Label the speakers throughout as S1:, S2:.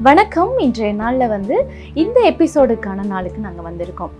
S1: வணக்கம். இன்றைய நாளில் இந்த எபிசோடுக்கான நாளுக்கு நாங்கள் வந்திருக்கோம்.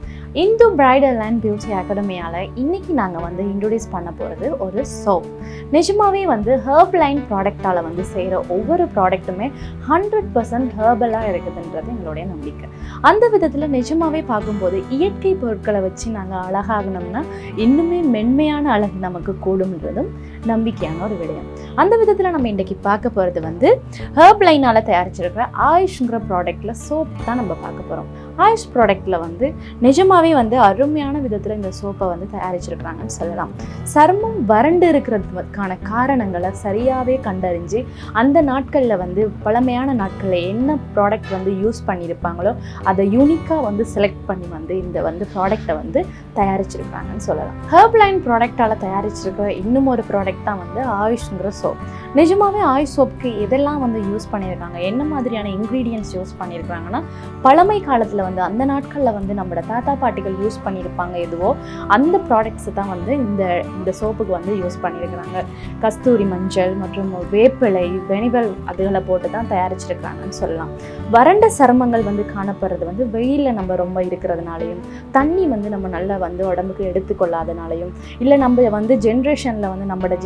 S1: இந்து பிரைடல் அண்ட் பியூட்டி அகாடமியால் இன்றைக்கி நாங்கள் இன்ட்ரடியூஸ் பண்ண போகிறது ஒரு சோப். நிஜமாகவே ஹெர்ப் லைன் ப்ராடக்டால் செய்கிற ஒவ்வொரு ப்ராடக்ட்டுமே 100% ஹெர்பலாக இருக்குதுன்றது எங்களுடைய நம்பிக்கை. அந்த விதத்தில் நிஜமாகவே பார்க்கும்போது இயற்கை பொருட்களை வச்சு நாங்கள் அழகாகணும்னா இன்னுமே மென்மையான அழகு நமக்கு கூடும்ன்றதும் நம்பிக்கையான ஒரு விடயம். அந்த விதத்தில் நம்ம இன்றைக்கி பார்க்க போகிறது ஹெர்ப் லைனால் தயாரிச்சிருக்கிற ஆயுஷ்ங்கிற ப்ராடக்டில் சோப் தான் நம்ம பார்க்க போகிறோம். ஆயுஷ் ப்ராடக்டில் நிஜமாகவே அருமையான விதத்தில் இந்த சோப்பை தயாரிச்சிருக்கிறாங்கன்னு சொல்லலாம். சருமம் வறண்டு இருக்கிறதுக்கான காரணங்களை சரியாகவே கண்டறிஞ்சு அந்த நாட்களில் பழமையான நாட்களில் என்ன ப்ராடக்ட் யூஸ் பண்ணியிருப்பாங்களோ அதை யூனிக்காக செலக்ட் பண்ணி இந்த ப்ராடக்டை தயாரிச்சிருக்கிறாங்கன்னு சொல்லலாம். ஹெர்ப் லைன் ப்ராடக்டால் தயாரிச்சிருக்கிற இன்னும் ஒரு ப்ராடக்ட் தான் ஆயுஷ்ங்கிற சோப். நிஜமாகவே ஆயுஷ் சோப்புக்கு எதெல்லாம் யூஸ் பண்ணியிருக்காங்க, என்ன மாதிரியான இன்க்ரீடியன்ட்ஸ் யூஸ் பண்ணியிருக்காங்கன்னா, பழமை காலத்தில் அந்த நாட்களில் நம்மளோட தாத்தா பாட்டிகள் யூஸ் பண்ணியிருப்பாங்க எதுவோ அந்த ப்ராடக்ட்ஸை தான் இந்த சோப்புக்கு யூஸ் பண்ணியிருக்கிறாங்க. கஸ்தூரி மஞ்சள் மற்றும் வேப்பிலை, வெனிவல் அதுகளை போட்டு தான் தயாரிச்சிருக்கிறாங்கன்னு சொல்லலாம். வறண்ட சருமங்கள் காணப்படுறது வெயிலில் நம்ம ரொம்ப இருக்கிறதுனாலையும், தண்ணி நம்ம நல்லா உடம்புக்கு எடுத்துக்கொள்ளாதனாலையும், இல்லை நம்ம ஜென்ரேஷனில் நம்மளோட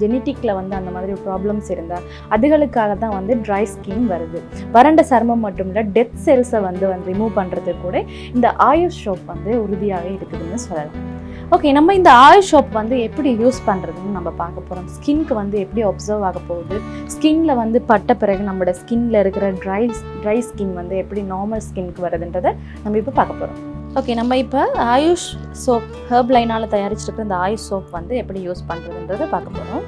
S1: ஜெனட்டிக்கில் அந்த மாதிரி ப்ராப்ளம்ஸ் இருந்தால் அதுகளுக்காக தான் ட்ரை ஸ்கின் வருது. வறண்ட சருமம் மட்டும் இல்லை, டெத் செல்ஸை ரிமூவ் பண்ணுறதுக்கு கூட இந்த ஆயுஷ் சோப் உறுதியாக இருக்குதுன்னு சொல்லலாம். ஓகே, நம்ம இந்த ஆயுஷ் சோப் எப்படி யூஸ் பண்ணுறதுன்னு நம்ம பார்க்க போகிறோம். ஸ்கின்க்கு எப்படி அப்சர்வ் ஆக போகுது, ஸ்கின்ல பட்ட பிறகு நம்மளோட ஸ்கின்ல இருக்கிற ட்ரை ஸ்கின் எப்படி நார்மல் ஸ்கின்க்கு வருதுன்றதை நம்ம இப்போ பார்க்க போகிறோம். ஓகே, நம்ம இப்போ ஆயுஷ் சோப் ஹெர்ப் லைனால் தயாரிச்சிருக்கிற இந்த ஆயுஷ் சோப் எப்படி யூஸ் பண்ணுறதுன்றதை பார்க்க போகிறோம்.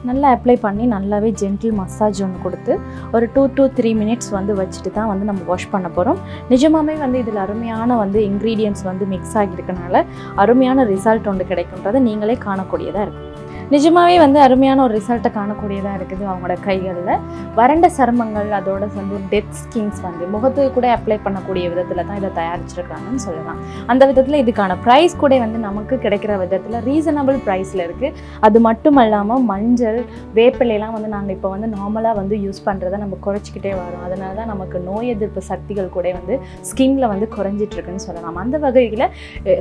S1: நல்லா அப்ளை பண்ணி நல்லாவே ஜென்டில் மசாஜ் ஒன்று கொடுத்து ஒரு 2 to 3 மினிட்ஸ் வச்சுட்டு தான் நம்ம வாஷ் பண்ண போகிறோம். நிஜமாவே இதில் அருமையான இன்க்ரீடியன்ட்ஸ் மிக்ஸ் ஆகியிருக்கனால அருமையான ரிசல்ட் ஒன்று கிடைக்கும்ன்றதை நீங்களே காணக்கூடியதாக இருக்கும். நிஜமாவே அருமையான ஒரு ரிசல்ட்டை காணக்கூடியதாக இருக்குது. அவங்களோட கைகளில் வறண்ட சருமங்கள் அதோட டெத் ஸ்கின்ஸ் முகத்துக்கு கூட அப்ளை பண்ணக்கூடிய விதத்தில் தான் இதை தயாரிச்சிருக்காங்கன்னு சொல்லலாம். அந்த விதத்தில் இதுக்கான ப்ரைஸ் கூட நமக்கு கிடைக்கிற விதத்தில் ரீசனபிள் ப்ரைஸில் இருக்குது. அது மட்டும் இல்லாமல் மஞ்சள், வேப்பிலையெல்லாம் நாங்கள் இப்போ நார்மலாக யூஸ் பண்ணுறதை நம்ம குறைச்சிக்கிட்டே வரோம். அதனால தான் நமக்கு நோய் எதிர்ப்பு சக்திகள் கூட ஸ்கின்ல குறைஞ்சிட்ருக்குன்னு சொல்லலாம். அந்த வகையில்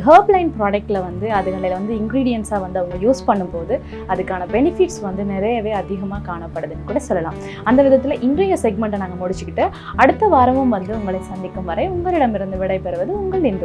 S1: ஹெர்ப் லைன் ப்ராடக்டில் அதுகளில் இன்க்ரீடியன்ஸாக அவங்க யூஸ் பண்ணும்போது அதுக்கான பெனிஃபிட்ஸ் நிறையவே அதிகமாக காணப்படுதுன்னு கூட சொல்லலாம். அந்த விதத்தில் இன்றைய செக்மெண்ட்டை நாங்கள் முடிச்சுக்கிட்டு அடுத்த வாரமும் உங்களை சந்திக்கும் வரை உங்களிடமிருந்து விடைபெறுவது உங்கள் இந்து.